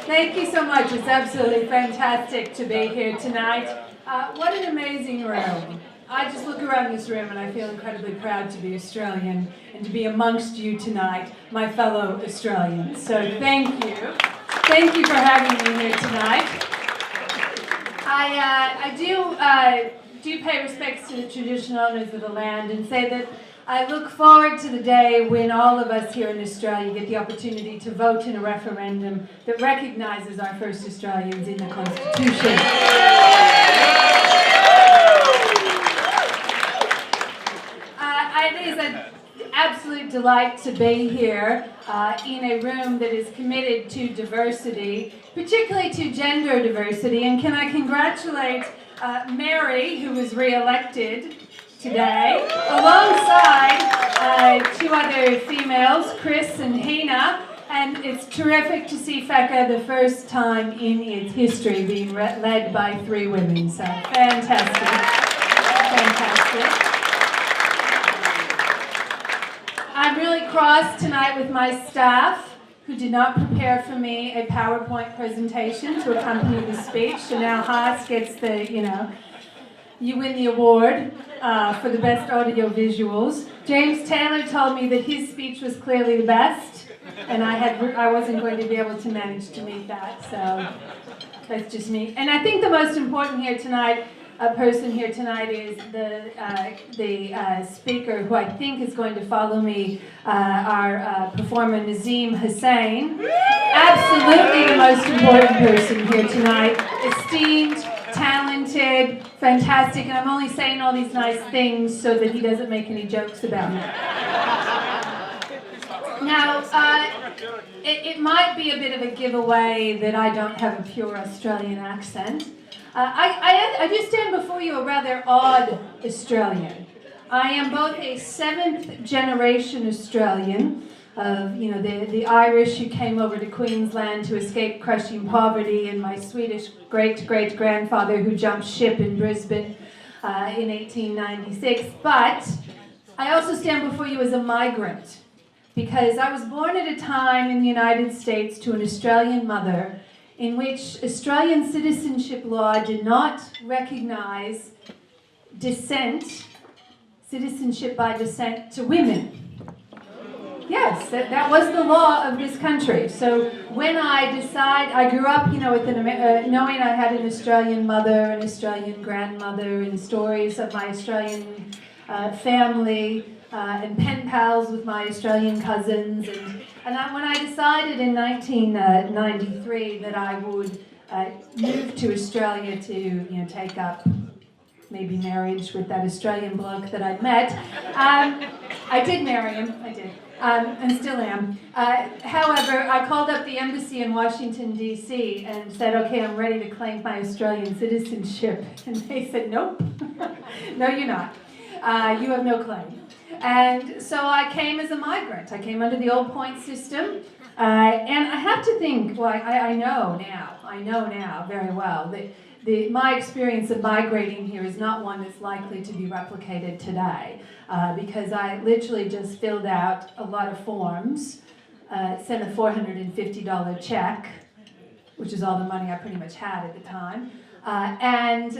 Thank you so much. It's absolutely fantastic to be here tonight. What an amazing room. I just look around this room and I feel incredibly proud to be Australian and to be amongst you tonight, my fellow Australians. So thank you. Thank you for having me here tonight. I do pay respects to the traditional owners of the land and say that I look forward to the day when all of us here in Australia get the opportunity to vote in a referendum that recognises our first Australians in the Constitution. It is an absolute delight to be here in a room that is committed to diversity, particularly to gender diversity. And can I congratulate Mary, who was re-elected today, alongside two other females, Chris and Hina, and it's terrific to see FECCA the first time in its history being led by 3 women, so fantastic, fantastic. I'm really cross tonight with my staff, who did not prepare for me a PowerPoint presentation to accompany the speech, so now Haas gets the, you win the award for the best audio visuals. James Taylor told me that his speech was clearly the best, and I wasn't going to be able to manage to meet that, so that's just me. And I think the most important person here tonight is the speaker who I think is going to follow me, our performer Nazim Hussain. Absolutely the most important person here tonight, esteemed, talented, fantastic, and I'm only saying all these nice things so that he doesn't make any jokes about me. Now, it might be a bit of a giveaway that I don't have a pure Australian accent. I do stand before you a rather odd Australian. I am both a 7th generation Australian of, the Irish who came over to Queensland to escape crushing poverty, and my Swedish great-great-grandfather who jumped ship in Brisbane in 1896. But I also stand before you as a migrant, because I was born at a time in the United States to an Australian mother in which Australian citizenship law did not recognize citizenship by descent to women. Yes, that was the law of this country. So when I grew up, with knowing I had an Australian mother, an Australian grandmother, and stories of my Australian family, and pen pals with my Australian cousins. And when I decided in 1993 that I would move to Australia to, take up maybe marriage with that Australian bloke that I'd met, I did marry him, I did. And still am. However, I called up the embassy in Washington, D.C. and said, okay, I'm ready to claim my Australian citizenship. And they said, nope, no, you're not. You have no claim. And so I came as a migrant. I came under the old point system. And I have to think, well, I know now very well that my experience of migrating here is not one that's likely to be replicated today, because I literally just filled out a lot of forms, sent a $450 check, which is all the money I pretty much had at the time, and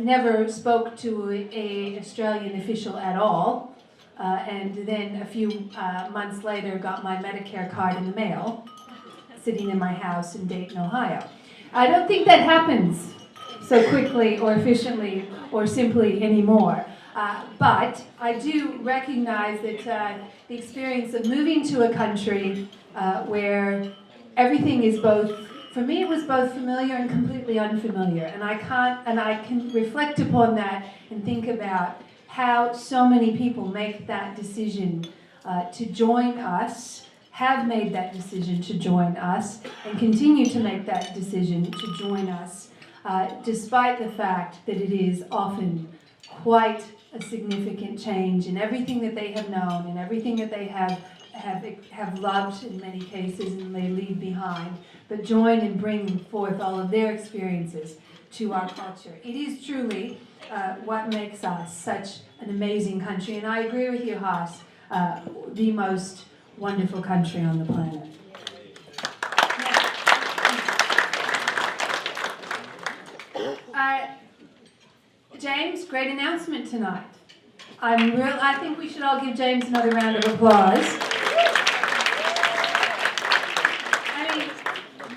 never spoke to an Australian official at all, and then a few months later got my Medicare card in the mail, sitting in my house in Dayton, Ohio. I don't think that happens so quickly or efficiently or simply anymore. But I do recognize that the experience of moving to a country where everything is both, for me it was both familiar and completely unfamiliar. And I can reflect upon that and think about how so many people make that decision to join us, have made that decision to join us, and continue to make that decision to join us, despite the fact that it is often quite a significant change in everything that they have known and everything that they have loved in many cases and they leave behind, but join and bring forth all of their experiences to our culture. It is truly what makes us such an amazing country, and I agree with you, Haas, the most wonderful country on the planet. James, great announcement tonight. I think we should all give James another round of applause. I mean,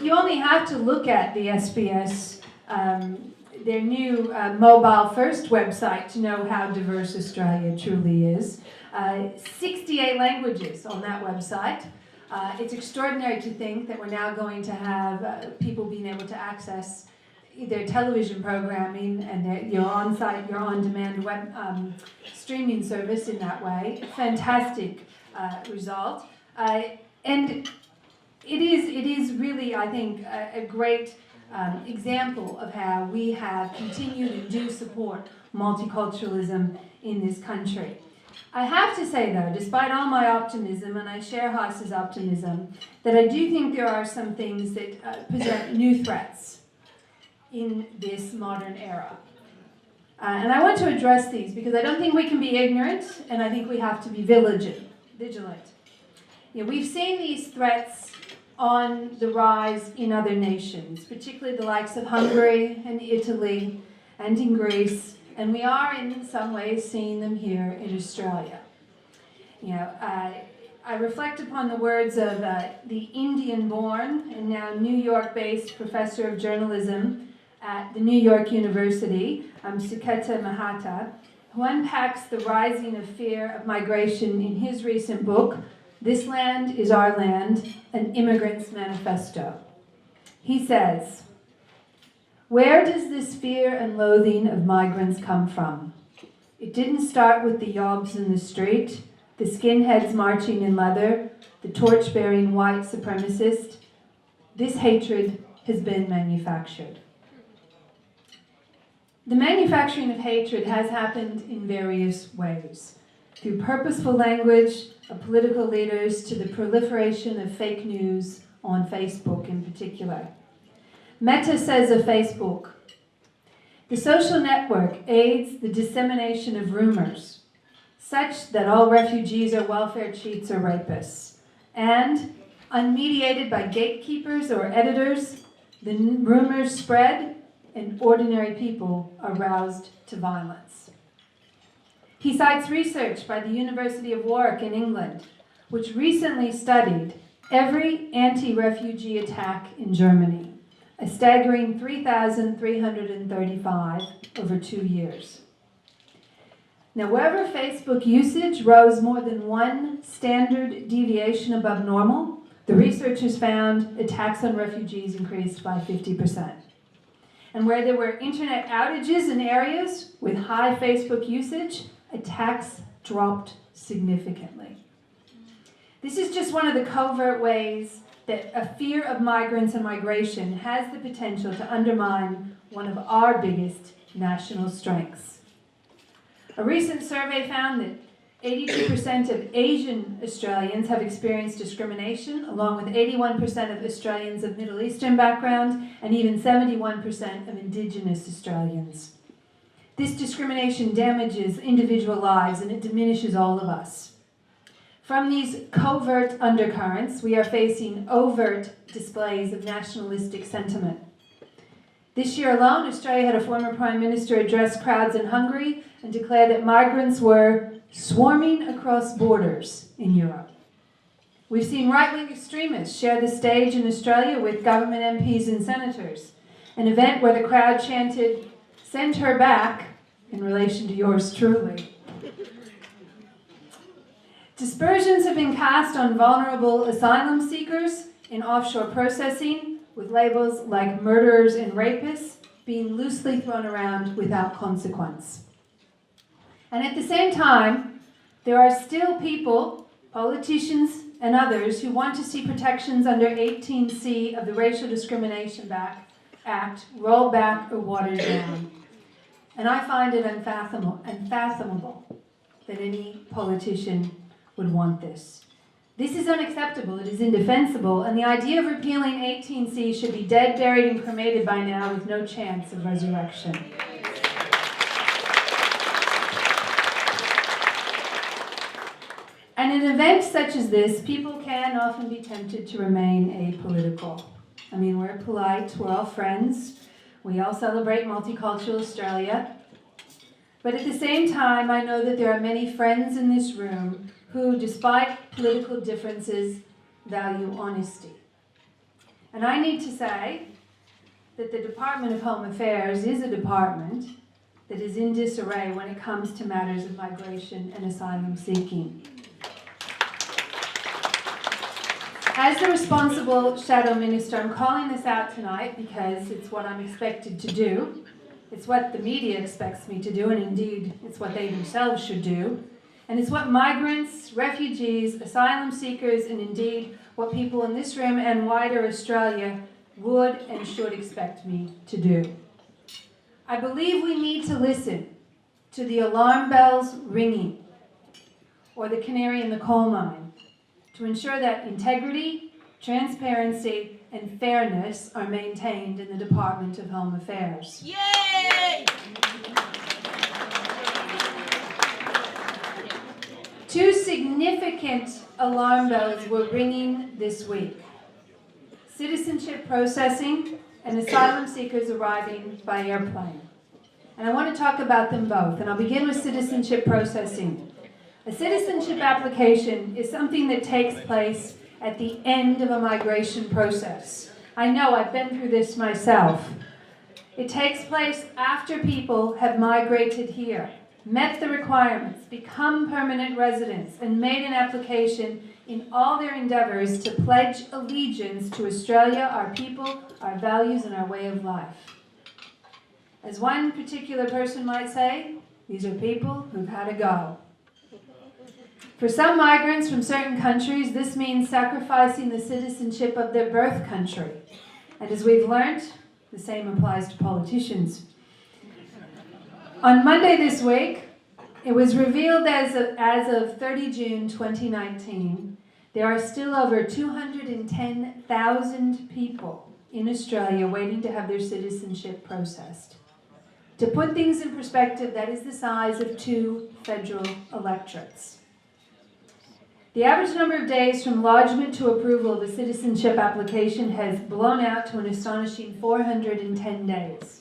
you only have to look at the SBS, their new mobile first website to know how diverse Australia truly is. 68 languages on that website. It's extraordinary to think that we're now going to have people being able to access their television programming and your on-site, your on-demand web streaming service in that way. Fantastic result. And it is really, I think, a great example of how we have continued and do support multiculturalism in this country. I have to say, though, despite all my optimism, and I share Haas's optimism, that I do think there are some things that present new threats in this modern era. And I want to address these because I don't think we can be ignorant, and I think we have to be vigilant. You know, we've seen these threats on the rise in other nations, particularly the likes of Hungary and Italy and in Greece, and we are in some ways seeing them here in Australia. You know, I reflect upon the words of the Indian-born and now New York-based professor of journalism at the New York University, Suketa Mahata, who unpacks the rising of fear of migration in his recent book, This Land is Our Land, An Immigrant's Manifesto. He says, "Where does this fear and loathing of migrants come from? It didn't start with the yobs in the street, the skinheads marching in leather, the torch-bearing white supremacist. This hatred has been manufactured." The manufacturing of hatred has happened in various ways, through purposeful language of political leaders to the proliferation of fake news on Facebook in particular. Meta says of Facebook, "The social network aids the dissemination of rumors, such that all refugees are welfare cheats or rapists, and, unmediated by gatekeepers or editors, the rumors spread and ordinary people are roused to violence." He cites research by the University of Warwick in England, which recently studied every anti-refugee attack in Germany, a staggering 3,335 over 2 years. Now, wherever Facebook usage rose more than one standard deviation above normal, the researchers found attacks on refugees increased by 50%. And where there were internet outages in areas with high Facebook usage, attacks dropped significantly. This is just one of the covert ways that a fear of migrants and migration has the potential to undermine one of our biggest national strengths. A recent survey found that 82% of Asian Australians have experienced discrimination, along with 81% of Australians of Middle Eastern background and even 71% of Indigenous Australians. This discrimination damages individual lives and it diminishes all of us. From these covert undercurrents, we are facing overt displays of nationalistic sentiment. This year alone, Australia had a former Prime Minister address crowds in Hungary and declare that migrants were swarming across borders in Europe. We've seen right-wing extremists share the stage in Australia with government MPs and senators, an event where the crowd chanted, "Send her back," in relation to yours truly. Dispersions have been cast on vulnerable asylum seekers in offshore processing, with labels like murderers and rapists being loosely thrown around without consequence. And at the same time, there are still people, politicians and others, who want to see protections under 18C of the Racial Discrimination Act rolled back or watered down. And I find it unfathomable that any politician would want this. This is unacceptable, it is indefensible, and the idea of repealing 18C should be dead, buried, and cremated by now with no chance of resurrection. And in events such as this, people can often be tempted to remain apolitical. I mean, we're polite, we're all friends, we all celebrate multicultural Australia. But at the same time, I know that there are many friends in this room who, despite political differences, value honesty. And I need to say that the Department of Home Affairs is a department that is in disarray when it comes to matters of migration and asylum seeking. As the responsible shadow minister, I'm calling this out tonight because it's what I'm expected to do. It's what the media expects me to do, and indeed, it's what they themselves should do. And it's what migrants, refugees, asylum seekers, and indeed what people in this room and wider Australia would and should expect me to do. I believe we need to listen to the alarm bells ringing, or the canary in the coal mine, to ensure that integrity, transparency, and fairness are maintained in the Department of Home Affairs. Yay! Two significant alarm bells were ringing this week: citizenship processing and asylum seekers arriving by airplane. And I want to talk about them both, and I'll begin with citizenship processing. A citizenship application is something that takes place at the end of a migration process. I know, I've been through this myself. It takes place after people have migrated here, met the requirements, become permanent residents, and made an application in all their endeavors to pledge allegiance to Australia, our people, our values, and our way of life. As one particular person might say, these are people who've had a go. For some migrants from certain countries, this means sacrificing the citizenship of their birth country. And as we've learned, the same applies to politicians. On Monday this week, it was revealed as of 30 June 2019, there are still over 210,000 people in Australia waiting to have their citizenship processed. To put things in perspective, that is the size of 2 federal electorates. The average number of days from lodgement to approval of a citizenship application has blown out to an astonishing 410 days.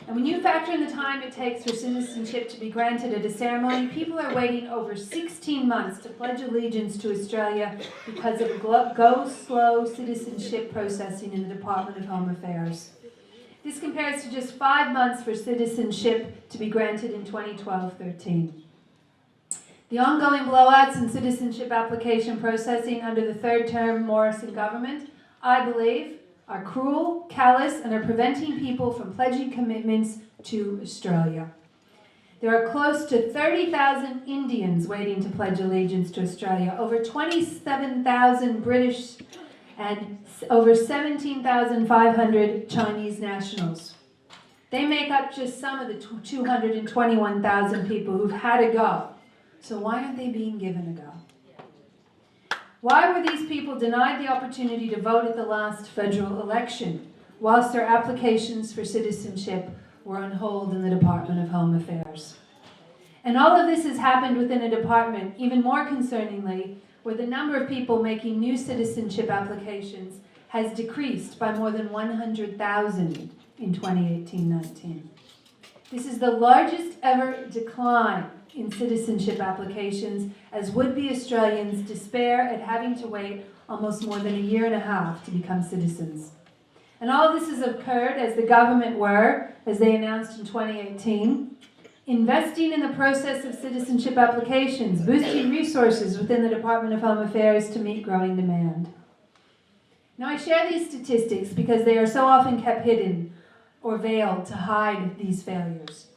And when you factor in the time it takes for citizenship to be granted at a ceremony, people are waiting over 16 months to pledge allegiance to Australia because of go-slow citizenship processing in the Department of Home Affairs. This compares to just 5 months for citizenship to be granted in 2012-13. The ongoing blowouts in citizenship application processing under the third-term Morrison government, I believe, are cruel, callous, and are preventing people from pledging commitments to Australia. There are close to 30,000 Indians waiting to pledge allegiance to Australia, over 27,000 British, and over 17,500 Chinese nationals. They make up just some of the 221,000 people who've had a go. So why aren't they being given a go? Why were these people denied the opportunity to vote at the last federal election, whilst their applications for citizenship were on hold in the Department of Home Affairs? And all of this has happened within a department, even more concerningly, where the number of people making new citizenship applications has decreased by more than 100,000 in 2018-19. This is the largest ever decline in citizenship applications as would-be Australians despair at having to wait almost more than a year and a half to become citizens. And all of this has occurred as the government were, as they announced in 2018, investing in the process of citizenship applications, boosting resources within the Department of Home Affairs to meet growing demand. Now I share these statistics because they are so often kept hidden or veiled to hide these failures.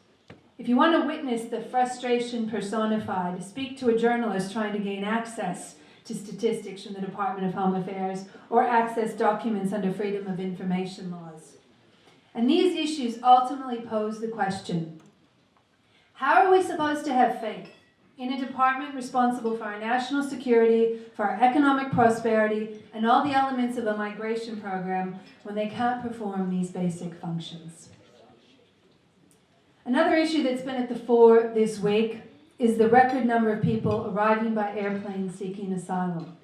If you want to witness the frustration personified, speak to a journalist trying to gain access to statistics from the Department of Home Affairs or access documents under Freedom of Information laws. And these issues ultimately pose the question, how are we supposed to have faith in a department responsible for our national security, for our economic prosperity, and all the elements of a migration program when they can't perform these basic functions? Another issue that's been at the fore this week is the record number of people arriving by airplane seeking asylum.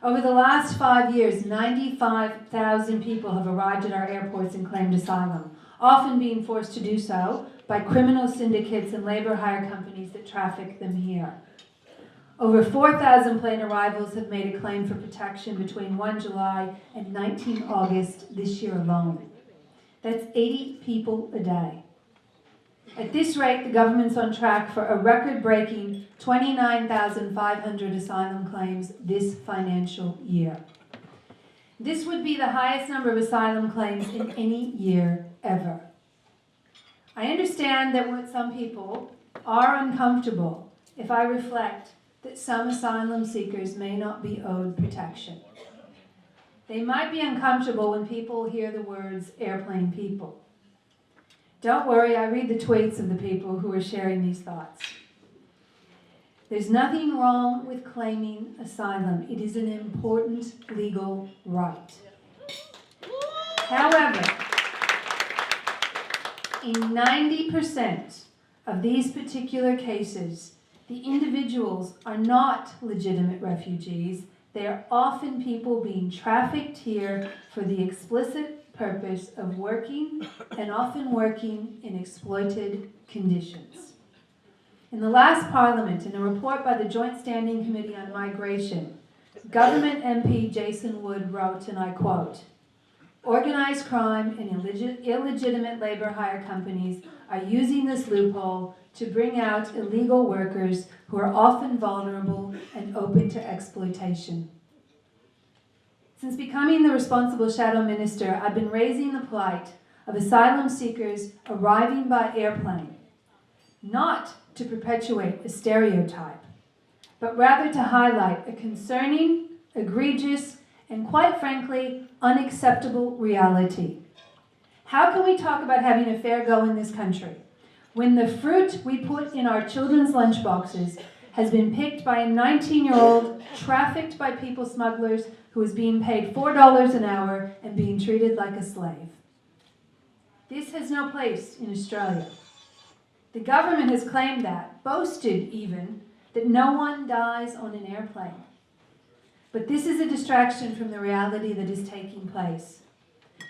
Over the last 5 years, 95,000 people have arrived at our airports and claimed asylum, often being forced to do so by criminal syndicates and labor hire companies that traffic them here. Over 4,000 plane arrivals have made a claim for protection between 1 July and 19 August this year alone. That's 80 people a day. At this rate, the government's on track for a record-breaking 29,500 asylum claims this financial year. This would be the highest number of asylum claims in any year ever. I understand that some people are uncomfortable if I reflect that some asylum seekers may not be owed protection. They might be uncomfortable when people hear the words airplane people. Don't worry, I read the tweets of the people who are sharing these thoughts. There's nothing wrong with claiming asylum. It is an important legal right. However, in 90% of these particular cases, the individuals are not legitimate refugees. They are often people being trafficked here for the explicit purpose of working, and often working in exploited conditions. In the last Parliament, in a report by the Joint Standing Committee on Migration, Government MP Jason Wood wrote, and I quote, "Organised crime and illegitimate labour hire companies are using this loophole to bring out illegal workers who are often vulnerable and open to exploitation." Since becoming the responsible shadow minister, I've been raising the plight of asylum seekers arriving by airplane, not to perpetuate a stereotype, but rather to highlight a concerning, egregious, and quite frankly, unacceptable reality. How can we talk about having a fair go in this country when the fruit we put in our children's lunchboxes has been picked by a 19-year-old trafficked by people smugglers who is being paid $4 an hour and being treated like a slave? This has no place in Australia. The government has claimed that, boasted even, that no one dies on an airplane. But this is a distraction from the reality that is taking place.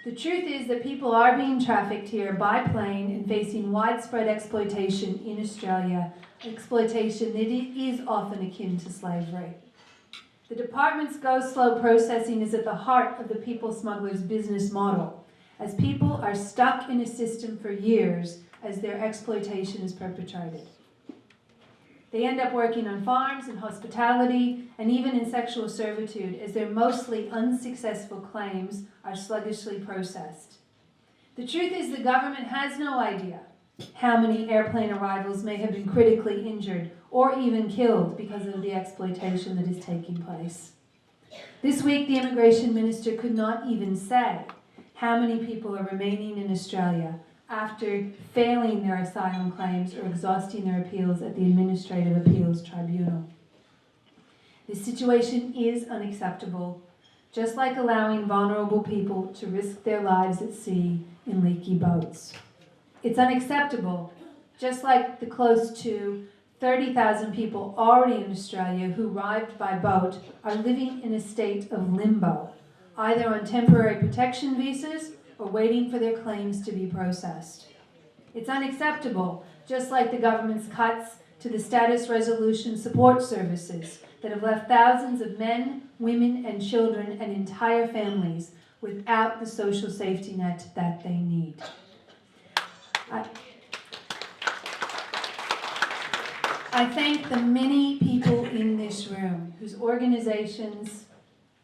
The truth is that people are being trafficked here by plane and facing widespread exploitation in Australia, exploitation that is often akin to slavery. The department's go-slow processing is at the heart of the people smugglers' business model, as people are stuck in a system for years as their exploitation is perpetrated. They end up working on farms and hospitality and even in sexual servitude as their mostly unsuccessful claims are sluggishly processed. The truth is the government has no idea how many airplane arrivals may have been critically injured or even killed because of the exploitation that is taking place. This week, the immigration minister could not even say how many people are remaining in Australia after failing their asylum claims or exhausting their appeals at the Administrative Appeals Tribunal. This situation is unacceptable, just like allowing vulnerable people to risk their lives at sea in leaky boats. It's unacceptable, just like the close to 30,000 people already in Australia who arrived by boat are living in a state of limbo, either on temporary protection visas or waiting for their claims to be processed. It's unacceptable, just like the government's cuts to the status resolution support services that have left thousands of men, women, and children and entire families without the social safety net that they need. I thank the many people in this room whose organizations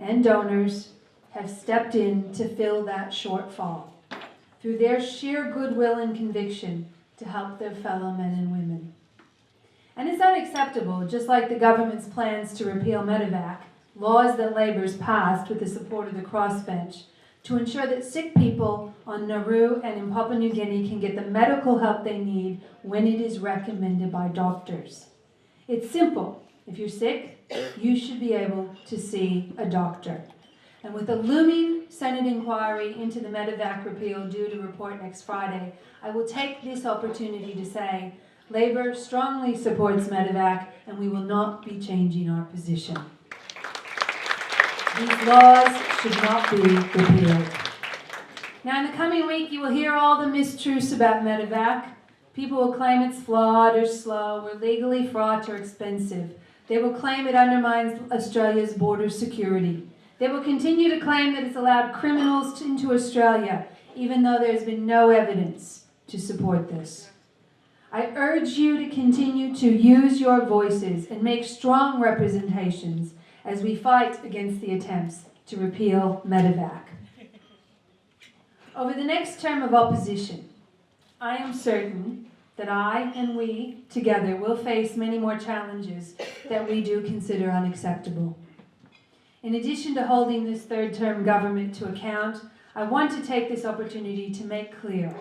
and donors have stepped in to fill that shortfall through their sheer goodwill and conviction to help their fellow men and women. And it's unacceptable, just like the government's plans to repeal Medevac, laws that Labor's passed with the support of the crossbench, to ensure that sick people on Nauru and in Papua New Guinea can get the medical help they need when it is recommended by doctors. It's simple. If you're sick, you should be able to see a doctor. And with a looming Senate inquiry into the Medevac repeal due to report next Friday, I will take this opportunity to say, Labor strongly supports Medevac, and we will not be changing our position. These laws should not be repealed. Now, in the coming week, you will hear all the mistruths about Medevac, People will claim it's flawed or slow or legally fraught or expensive. They will claim it undermines Australia's border security. They will continue to claim that it's allowed criminals into Australia, even though there's been no evidence to support this. I urge you to continue to use your voices and make strong representations as we fight against the attempts to repeal Medevac. Over the next term of opposition, I am certain that I and we together will face many more challenges that we do consider unacceptable. In addition to holding this third-term government to account, I want to take this opportunity to make clear,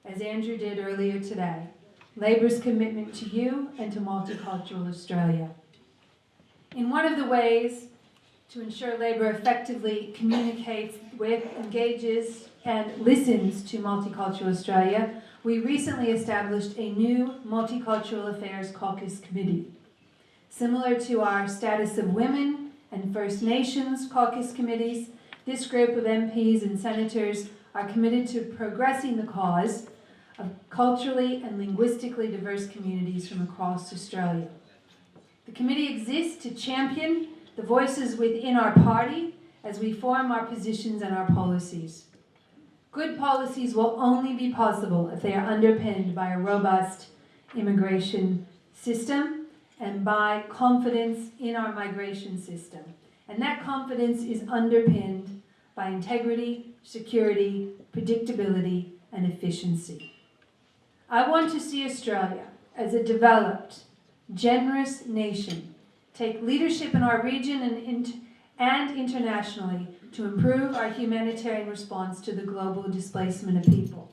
as Andrew did earlier today, Labor's commitment to you and to multicultural Australia. In one of the ways to ensure Labor effectively communicates with, engages, and listens to Multicultural Australia, we recently established a new Multicultural Affairs Caucus Committee. Similar to our Status of Women and First Nations caucus committees, this group of MPs and senators are committed to progressing the cause of culturally and linguistically diverse communities from across Australia. The committee exists to champion the voices within our party as we form our positions and our policies. Good policies will only be possible if they are underpinned by a robust immigration system and by confidence in our migration system. And that confidence is underpinned by integrity, security, predictability, and efficiency. I want to see Australia as a developed, generous nation take leadership in our region and internationally to improve our humanitarian response to the global displacement of people.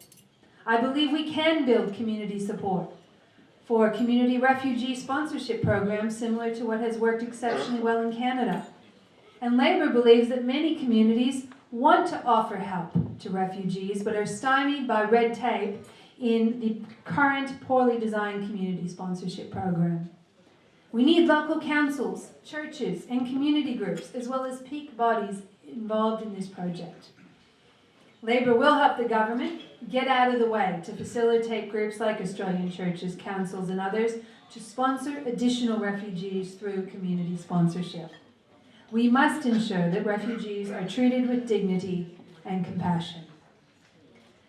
I believe we can build community support for community refugee sponsorship programs similar to what has worked exceptionally well in Canada. And Labor believes that many communities want to offer help to refugees but are stymied by red tape in the current poorly designed community sponsorship program. We need local councils, churches, and community groups, as well as peak bodies involved in this project. Labor will help the government get out of the way to facilitate groups like Australian churches, councils, and others to sponsor additional refugees through community sponsorship. We must ensure that refugees are treated with dignity and compassion.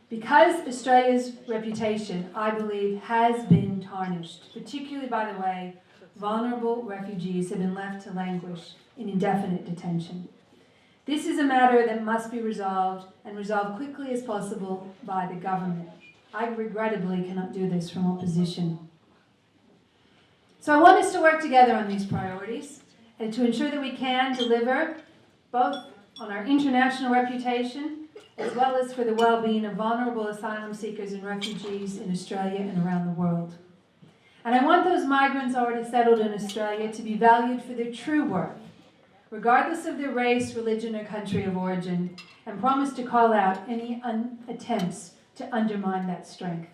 Because Australia's reputation, I believe, has been tarnished, particularly by the way vulnerable refugees have been left to languish in indefinite detention. This is a matter that must be resolved, and resolved quickly as possible by the government. I regrettably cannot do this from opposition. So I want us to work together on these priorities and to ensure that we can deliver both on our international reputation as well as for the well-being of vulnerable asylum seekers and refugees in Australia and around the world. And I want those migrants already settled in Australia to be valued for their true worth, regardless of their race, religion, or country of origin, and promise to call out any attempts to undermine that strength.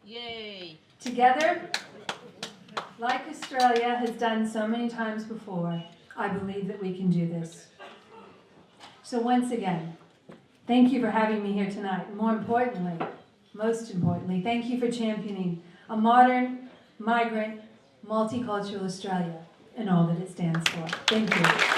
Yay! Together, like Australia has done so many times before, I believe that we can do this. So once again, thank you for having me here tonight. And more importantly, most importantly, thank you for championing a modern, migrant, multicultural Australia and all that it stands for. Thank you.